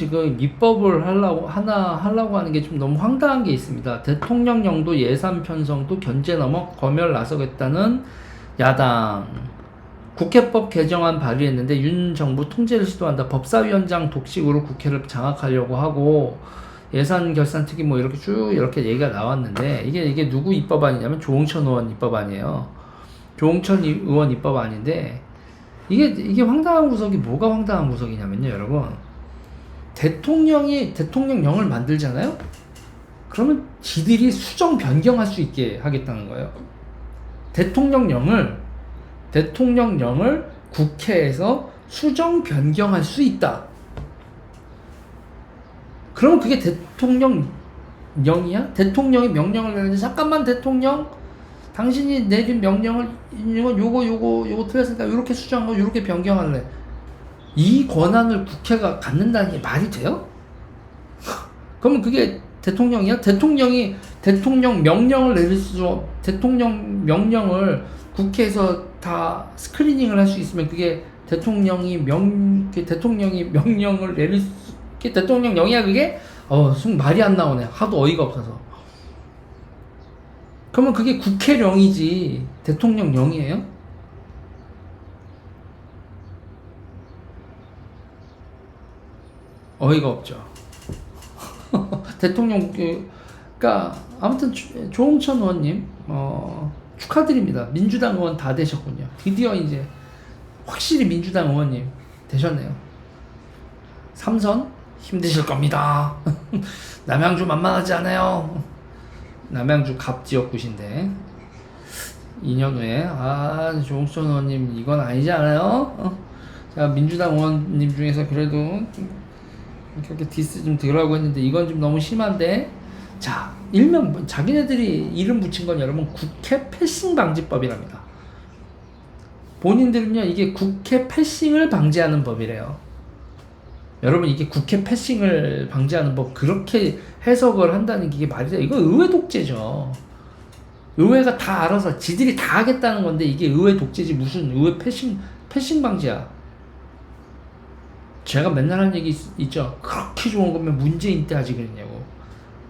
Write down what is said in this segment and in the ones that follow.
지금 입법을 하려고 하는 게 좀 너무 황당한 게 있습니다. 대통령령도 예산 편성도 견제 넘어 검열 나서겠다는 야당. 국회법 개정안 발의했는데 윤 정부 통제를 시도한다. 법사위원장 독식으로 국회를 장악하려고 하고 예산 결산 특위 뭐 이렇게 쭉 이렇게 얘기가 나왔는데 이게 누구 입법안이냐면 조홍천 의원 입법안이에요. 조홍천 의원 입법안인데 이게 황당한 구석이 뭐가 황당한 구석이냐면요, 여러분. 대통령이 대통령령을 만들잖아요? 그러면 지들이 수정 변경할 수 있게 하겠다는 거예요. 대통령령을 국회에서 수정 변경할 수 있다. 그러면 그게 대통령령이야? 대통령이 명령을 내는데 잠깐만 대통령 당신이 내린 명령을 요거 틀렸으니까 요렇게 수정하고 요렇게 변경할래. 이 권한을 국회가 갖는다는 게 말이 돼요? 그러면 그게 대통령이야? 대통령이 대통령 명령을 내릴 수, 대통령 명령을 국회에서 다 스크리닝을 할 수 있으면 그게 대통령이 명령을 내릴 수, 그게 대통령령이야 그게? 말이 안 나오네. 하도 어이가 없어서. 그러면 그게 국회령이지 대통령령이에요? 어이가 없죠. 그러니까 아무튼 조홍천 의원님 축하드립니다. 민주당 의원 다 되셨군요. 드디어 이제 확실히 민주당 의원님 되셨네요. 삼선 힘드실 겁니다. 남양주 만만하지 않아요. 남양주 갑지역구신데 2년 후에 조홍천 의원님 이건 아니지 않아요? 자, 민주당 의원님 중에서 그래도 그렇게 디스 좀 들으라고 했는데 이건 좀 너무 심한데. 자, 일명 자기네들이 이름 붙인 건 여러분 국회 패싱 방지법이랍니다. 본인들은요 이게 국회 패싱을 방지하는 법이래요. 여러분 이게 국회 패싱을 방지하는 법 그렇게 해석을 한다는 게 이게 말이 돼요? 이거 의회 독재죠. 의회가 다 알아서 지들이 다 하겠다는 건데 이게 의회 독재지 무슨 의회 패싱 방지야. 제가 맨날 하는 얘기 있죠. 그렇게 좋은 거면 문재인 때 하지 그랬냐고.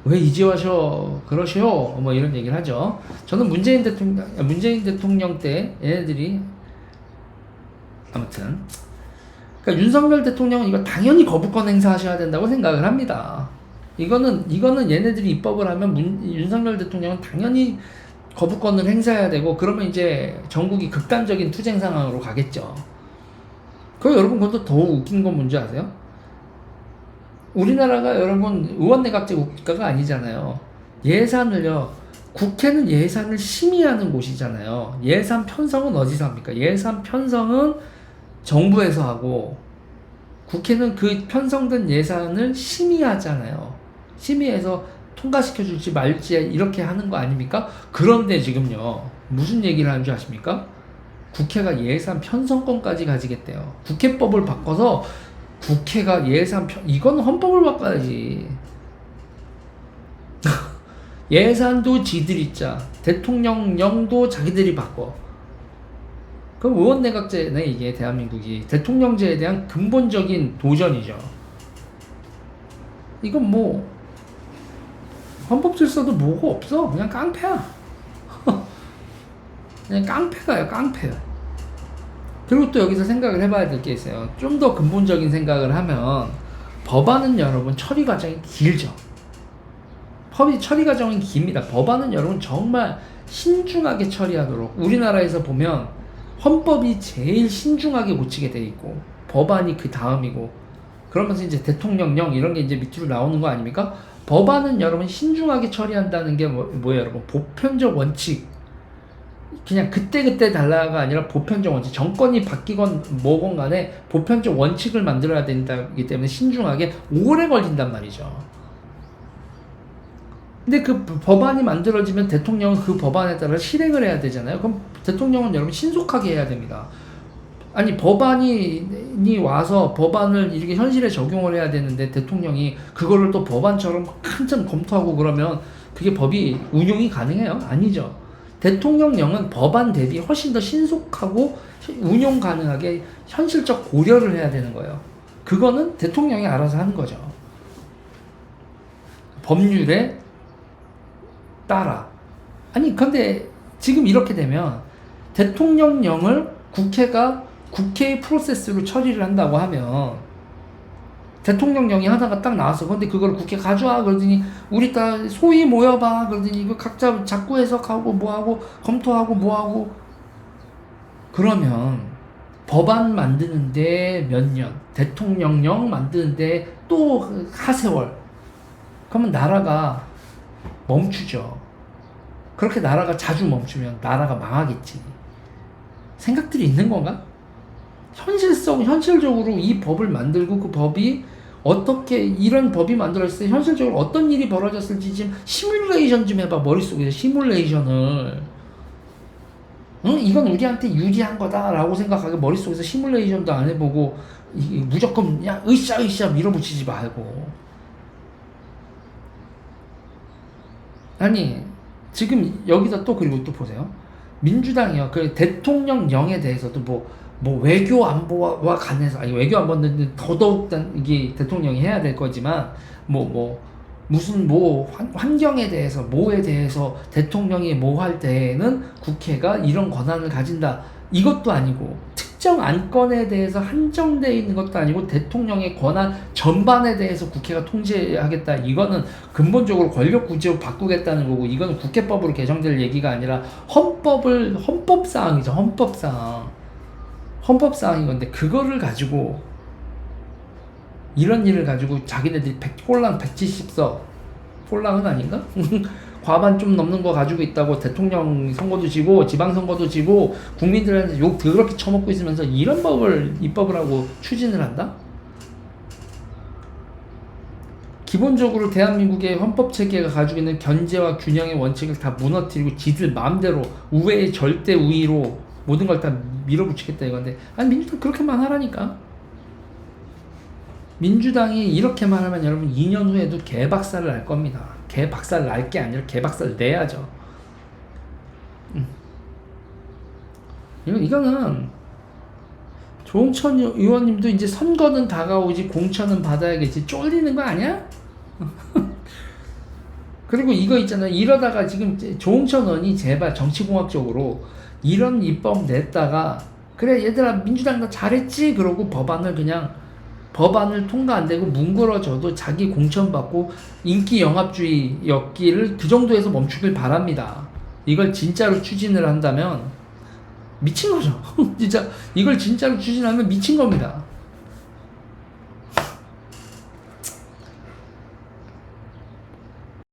왜 이제 와서 그러시오? 뭐 이런 얘기를 하죠. 저는 문재인 대통령 때 얘네들이 아무튼 그러니까 윤석열 대통령은 이거 당연히 거부권 행사하셔야 된다고 생각을 합니다. 이거는 얘네들이 입법을 하면 윤석열 대통령은 당연히 거부권을 행사해야 되고 그러면 이제 전국이 극단적인 투쟁 상황으로 가겠죠. 여러분 그것도 더 웃긴 건 뭔지 아세요? 우리나라가 여러분 의원내각제 국가가 아니잖아요. 국회는 예산을 심의하는 곳이잖아요. 예산 편성은 어디서 합니까? 예산 편성은 정부에서 하고 국회는 그 편성된 예산을 심의하잖아요. 심의해서 통과시켜 줄지 말지 이렇게 하는 거 아닙니까? 그런데 지금요 무슨 얘기를 하는 줄 아십니까? 국회가 예산 편성권까지 가지겠대요. 국회법을 바꿔서 국회가 이건 헌법을 바꿔야지. 예산도 지들이 짜. 대통령령도 자기들이 바꿔. 그럼 의원내각제네 이게 대한민국이. 대통령제에 대한 근본적인 도전이죠. 이건 뭐 헌법 질서도 뭐고 없어. 그냥 깡패야. 그냥 깡패가요, 깡패. 그리고 또 여기서 생각을 해봐야 될 게 있어요. 좀 더 근본적인 생각을 하면 법안은 여러분 처리 과정이 길죠. 처리 과정이 깁니다. 법안은 여러분 정말 신중하게 처리하도록 우리나라에서 보면 헌법이 제일 신중하게 고치게 돼 있고 법안이 그 다음이고 그러면서 이제 대통령령 이런 게 이제 밑으로 나오는 거 아닙니까? 법안은 여러분 신중하게 처리한다는 게 뭐예요, 여러분? 보편적 원칙. 그냥 그때 달라가 아니라 보편적 원칙. 정권이 바뀌건 뭐건 간에 보편적 원칙을 만들어야 된다기 때문에 신중하게 오래 걸린단 말이죠. 근데 그 법안이 만들어지면 대통령은 그 법안에 따라 실행을 해야 되잖아요. 그럼 대통령은 여러분 신속하게 해야 됩니다. 아니 법안이 와서 법안을 이렇게 현실에 적용을 해야 되는데 대통령이 그거를 또 법안처럼 한참 검토하고 그러면 그게 법이 운용이 가능해요? 아니죠. 대통령령은 법안 대비 훨씬 더 신속하고 운용 가능하게 현실적 고려를 해야 되는 거예요. 그거는 대통령이 알아서 하는 거죠. 법률에 따라. 아니 근데 지금 이렇게 되면 대통령령을 국회가 국회의 프로세스로 처리를 한다고 하면 대통령령이 하나가 딱 나왔어. 근데 그걸 국회 가져와 그러더니 우리 다 소위 모여봐 그러더니 이거 각자 자꾸 해석하고 뭐하고 검토하고 뭐하고 그러면 법안 만드는데 몇 년, 대통령령 만드는데 또 하세월. 그러면 나라가 멈추죠. 그렇게 나라가 자주 멈추면 나라가 망하겠지. 생각들이 있는 건가? 현실적으로 이 법을 만들고 그 법이 어떻게 이런 법이 만들어졌을 때 현실적으로 어떤 일이 벌어졌을지 지금 시뮬레이션 좀 해봐. 머릿속에서 시뮬레이션을. 응? 이건 우리한테 유리한 거다라고 생각하고 머릿속에서 시뮬레이션도 안 해보고 무조건 야 으쌰 밀어붙이지 말고. 아니 지금 여기다 또 그리고 또 보세요. 민주당이요. 그 대통령령에 대해서도 뭐 외교 안보와 관해서 아니 외교 안보는 더더욱 이게 대통령이 해야 될 거지만 무슨 환경에 대해서 뭐에 대해서 대통령이 뭐 할 때에는 국회가 이런 권한을 가진다. 이것도 아니고 특정 안건에 대해서 한정되어 있는 것도 아니고 대통령의 권한 전반에 대해서 국회가 통제하겠다. 이거는 근본적으로 권력 구조 바꾸겠다는 거고 이거는 국회법으로 개정될 얘기가 아니라 헌법사항이죠. 헌법사항인 건데 그거를 가지고 이런 일을 가지고 자기네들이 꼴랑 170석 꼴랑은 아닌가? 과반 좀 넘는 거 가지고 있다고 대통령 선거도 지고 지방선거도 지고 국민들한테 욕 더럽게 처먹고 있으면서 이런 입법을 하고 추진을 한다? 기본적으로 대한민국의 헌법체계가 가지고 있는 견제와 균형의 원칙을 다 무너뜨리고 지들 마음대로 우회의 절대 우위로 모든 걸 다 밀어붙이겠다 이건데 아니 민주당 그렇게만 하라니까. 민주당이 이렇게만 하면 여러분 2년 후에도 개박살을 날 겁니다. 개박살 날 게 아니라 개박살 내야죠. 이거는 조홍천 의원님도 이제 선거는 다가오지 공천은 받아야겠지 쫄리는 거 아니야? 그리고 이거 있잖아요. 이러다가 지금 조홍천 의원이 제발 정치공학적으로 이런 입법 냈다가 그래 얘들아 민주당 나 잘했지 그러고 법안을 통과 안 되고 뭉그러져도 자기 공천받고 인기 영합주의였기를 그 정도에서 멈추길 바랍니다. 이걸 진짜로 추진을 한다면 미친 거죠. 진짜 이걸 진짜로 추진하면 미친 겁니다.